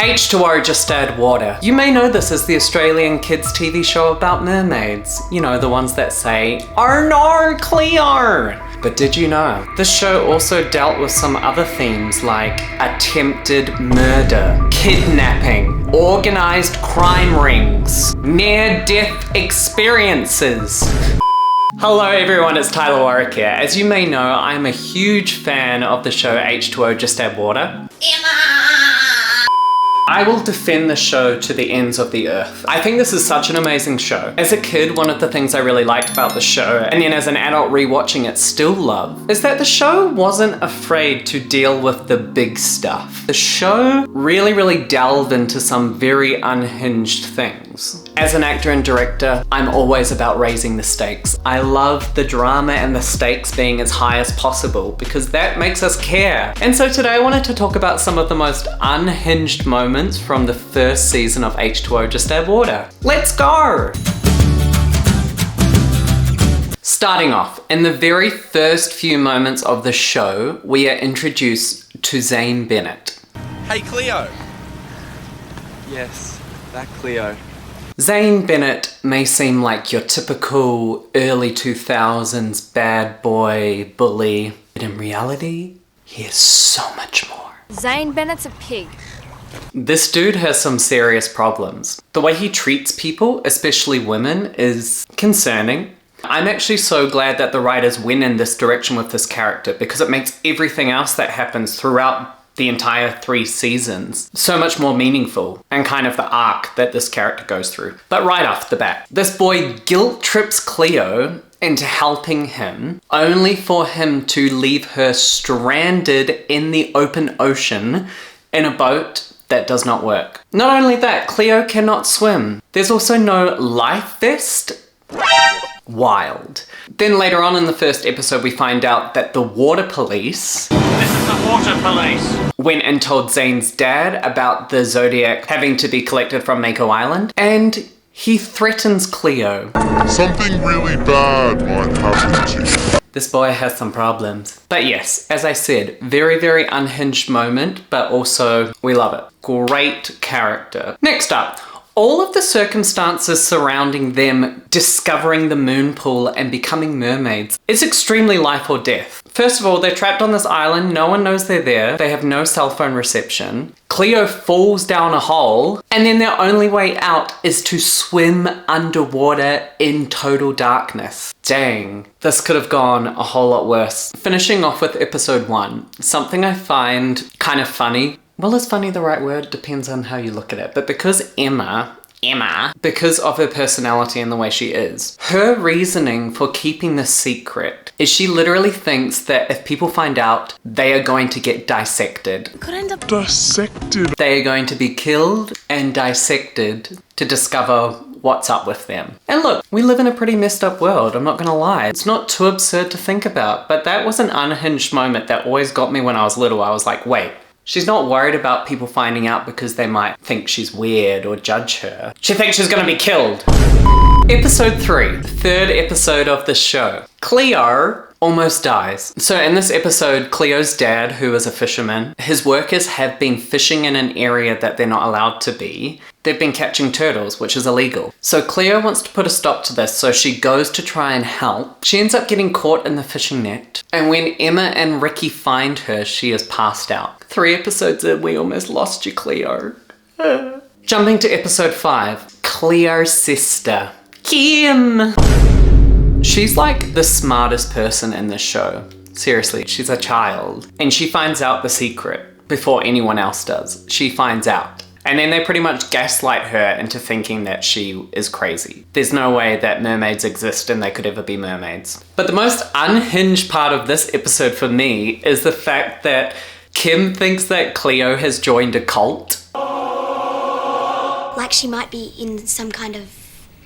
H2O Just Add Water. You may know this as the Australian kids TV show about mermaids. You know, the ones that say, "Oh no, Cleo!" But did you know? This show also dealt with some other themes like attempted murder, kidnapping, organized crime rings, near-death experiences. Hello everyone, it's Tyler Warwick here. As you may know, I'm a huge fan of the show H2O Just Add Water. I will defend the show to the ends of the earth. I think this is such an amazing show. As a kid, one of the things I really liked about the show, and then as an adult rewatching it still love, is that the show wasn't afraid to deal with the big stuff. The show really delved into some very unhinged things. As an actor and director, I'm always about raising the stakes. I love the drama and the stakes being as high as possible because that makes us care. And so today I wanted to talk about some of the most unhinged moments from the first season of H2O Just Add Water. Let's go! Starting off, in the very first few moments of the show, we are introduced to Zane Bennett. Hey Cleo! Yes, that Cleo. Zane Bennett may seem like your typical early 2000s bad boy bully, but in reality, he is so much more. Zane Bennett's a pig. This dude has some serious problems. The way he treats people, especially women, is concerning. I'm actually so glad that the writers went in this direction with this character because it makes everything else that happens throughout the entire 3 seasons so much more meaningful and kind of the arc that this character goes through. But right off the bat, this boy guilt trips Cleo into helping him only for him to leave her stranded in the open ocean in a boat that does not work. Not only that, Cleo cannot swim. There's also no life vest. Wild. Then later on in the first episode, we find out that the water police... This is the water police! Went and told Zane's dad about the Zodiac having to be collected from Mako Island, and he threatens Cleo. Something really bad might happen to you. This boy has some problems. But yes, as I said, very unhinged moment, but also we love it. Great character. Next up, all of the circumstances surrounding them discovering the moon pool and becoming mermaids is extremely life or death. First of all, they're trapped on this island, no one knows they're there, they have no cell phone reception. Cleo falls down a hole, and then their only way out is to swim underwater in total darkness. Dang, this could have gone a whole lot worse. Finishing off with episode 1, something I find kind of funny. Well, is funny the right word? Depends on how you look at it. But because Emma, because of her personality and the way she is, her reasoning for keeping this secret is she literally thinks that if people find out, they are going to get dissected. Could end up Dissected. They are going to be killed and dissected to discover what's up with them. And look, we live in a pretty messed up world, I'm not gonna lie. It's not too absurd to think about, but that was an unhinged moment that always got me when I was little. I was like, wait, she's not worried about people finding out because they might think she's weird or judge her. She thinks she's gonna be killed. Episode 3, third episode of the show. Cleo almost dies. So in this episode, Cleo's dad, who is a fisherman, his workers have been fishing in an area that they're not allowed to be. They've been catching turtles, which is illegal. So Cleo wants to put a stop to this, so she goes to try and help. She ends up getting caught in the fishing net. And when Emma and Ricky find her, she is passed out. 3 episodes in, we almost lost you, Cleo. Jumping to episode 5, Cleo's sister, Kim. She's like the smartest person in this show. Seriously, she's a child. And she finds out the secret before anyone else does. She finds out. And then they pretty much gaslight her into thinking that she is crazy. There's no way that mermaids exist and they could ever be mermaids. But the most unhinged part of this episode for me is the fact that Kim thinks that Cleo has joined a cult. like she might be in some kind of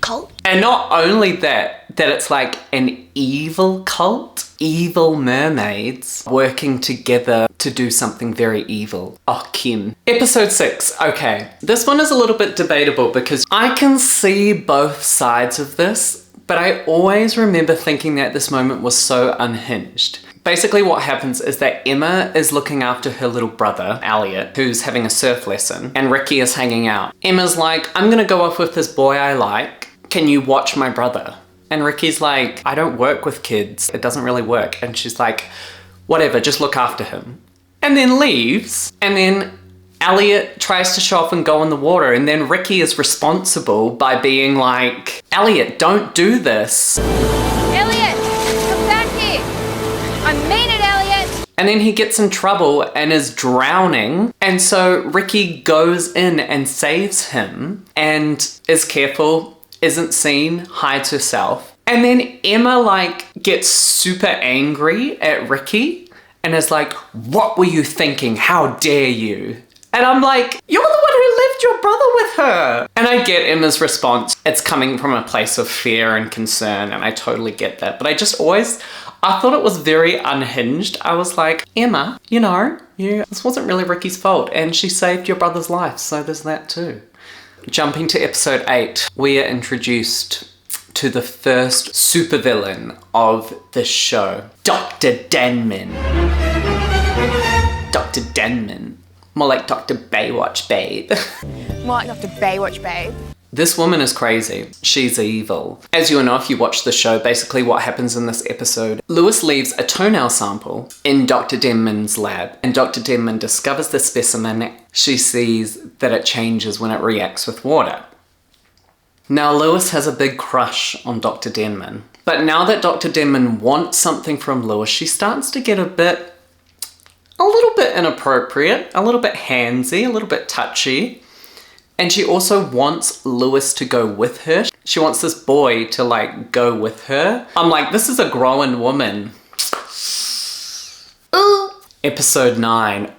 cult. And not only that it's like an evil cult, evil mermaids working together to do something very evil. Oh, Kim. Episode 6. Okay, this one is a little bit debatable because I can see both sides of this, But I always remember thinking that this moment was so unhinged. Basically what happens is that Emma is looking after her little brother, Elliot, who's having a surf lesson, and Ricky is hanging out. Emma's like, I'm gonna go off with this boy I like. Can you watch my brother? And Ricky's like, I don't work with kids. It doesn't really work. And she's like, whatever, just look after him. And then leaves. And then Elliot tries to show off and go in the water. And then Ricky is responsible by being like, Elliot, don't do this. Elliot, come back here. I mean it, Elliot. And then he gets in trouble and is drowning. And so Ricky goes in and saves him and is careful, isn't seen, hides herself. And then Emma like gets super angry at Ricky and is like, what were you thinking? How dare you? And I'm like, you're the one who left your brother with her. And I get Emma's response. It's coming from a place of fear and concern, and I totally get that. But I thought it was very unhinged. I was like, Emma, this wasn't really Ricky's fault, and she saved your brother's life, so there's that too. Jumping to episode 8, we are introduced to the first supervillain of this show, Dr. Denman. Dr. Denman. More like Dr. Baywatch Babe. More like Dr. Baywatch Babe. This woman is crazy. She's evil. As you know if you watch the show, basically what happens in this episode, Lewis leaves a toenail sample in Dr. Denman's lab, and Dr. Denman discovers the specimen. She sees that it changes when it reacts with water. Now Lewis has a big crush on Dr. Denman, but now that Dr. Denman wants something from Lewis, she starts to get a little bit inappropriate, a little bit handsy, a little bit touchy. And she also wants Lewis to go with her. She wants this boy to like go with her. I'm like, this is a grown woman. Ooh. Episode 9.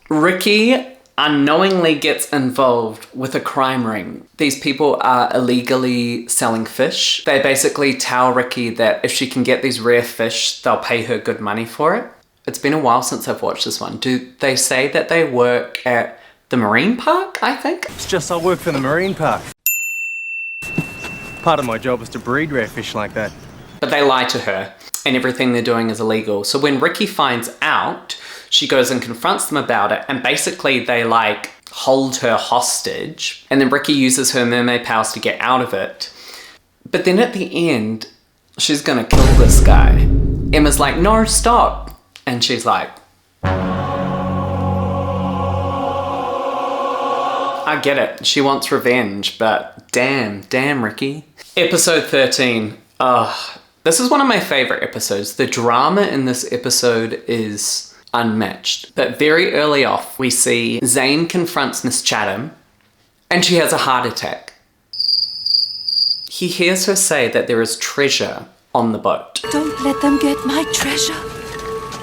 Ricky unknowingly gets involved with a crime ring. These people are illegally selling fish. They basically tell Ricky that if she can get these rare fish, they'll pay her good money for it. It's been a while since I've watched this one. Do they say that they work at the marine park, I think? It's just I work for the marine park. Part of my job is to breed rare fish like that. But they lie to her, and everything they're doing is illegal. So when Ricky finds out, she goes and confronts them about it, and basically they like hold her hostage, and then Ricky uses her mermaid powers to get out of it. But then at the end, she's gonna kill this guy. Emma's like, no, stop. And she's like, I get it. She wants revenge, but damn, Ricky. Episode 13. This is one of my favorite episodes. The drama in this episode is unmatched. But very early off, we see Zane confronts Miss Chatham, and she has a heart attack. He hears her say that there is treasure on the boat. Don't let them get my treasure.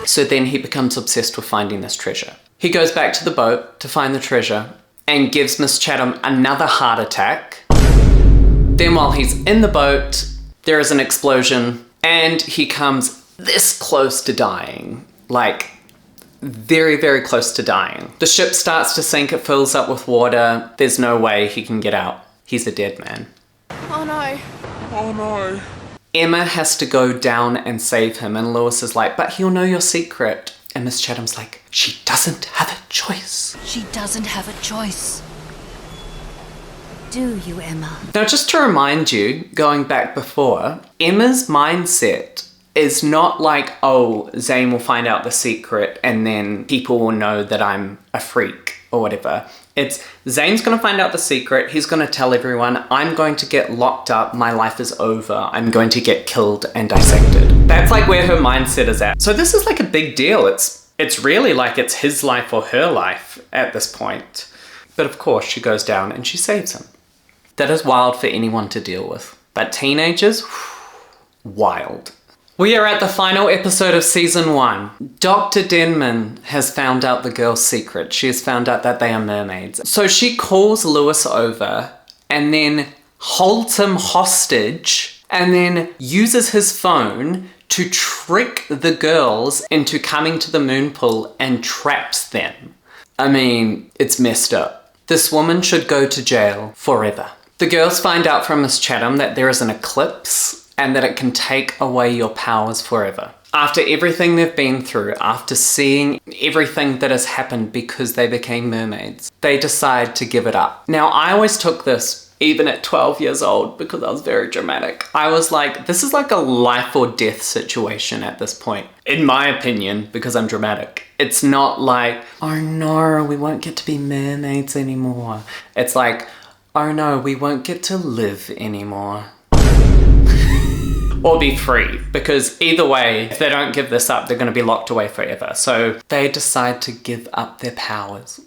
So then he becomes obsessed with finding this treasure. He goes back to the boat to find the treasure and gives Miss Chatham another heart attack. Then while he's in the boat, there is an explosion and he comes this close to dying. Like, very, very close to dying. The ship starts to sink, it fills up with water. There's no way he can get out. He's a dead man. Oh no. Oh no. Emma has to go down and save him, and Lewis is like, but he'll know your secret. And Miss Chatham's like, she doesn't have a choice. She doesn't have a choice. Do you, Emma? Now, just to remind you, going back before, Emma's mindset is not like, oh, Zane will find out the secret and then people will know that I'm a freak or whatever. It's Zane's going to find out the secret. He's going to tell everyone, I'm going to get locked up. My life is over. I'm going to get killed and dissected. That's like where her mindset is at. So this is like a big deal. It's really like it's his life or her life at this point. But of course she goes down and she saves him. That is wild for anyone to deal with. But teenagers, wild. We are at the final episode of season 1. Dr. Denman has found out the girl's secret. She has found out that they are mermaids. So she calls Lewis over and then holds him hostage and then uses his phone to trick the girls into coming to the moon pool and traps them. I mean, it's messed up. This woman should go to jail forever. The girls find out from Miss Chatham that there is an eclipse and that it can take away your powers forever. After everything they've been through, after seeing everything that has happened because they became mermaids, they decide to give it up. Now, I always took this, even at 12 years old, because I was very dramatic. I was like, this is like a life or death situation at this point. In my opinion, because I'm dramatic. It's not like, oh no, we won't get to be mermaids anymore. It's like, oh no, we won't get to live anymore. Or be free, because either way, if they don't give this up, they're going to be locked away forever. So they decide to give up their powers.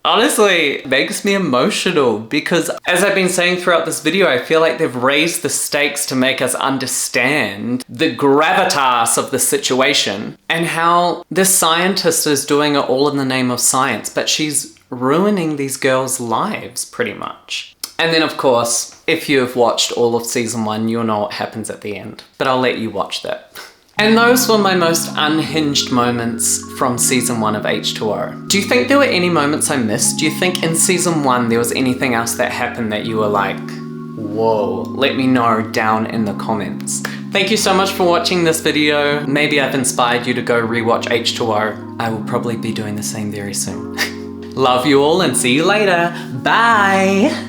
Honestly, it makes me emotional because, as I've been saying throughout this video, I feel like they've raised the stakes to make us understand the gravitas of the situation and how this scientist is doing it all in the name of science, but she's ruining these girls' lives pretty much. And then, of course, if you've watched all of season 1, you'll know what happens at the end. But I'll let you watch that. And those were my most unhinged moments from season 1 of H2O. Do you think there were any moments I missed? Do you think in season 1 there was anything else that happened that you were like, whoa? Let me know down in the comments. Thank you so much for watching this video. Maybe I've inspired you to go rewatch H2O. I will probably be doing the same very soon. Love you all and see you later. Bye!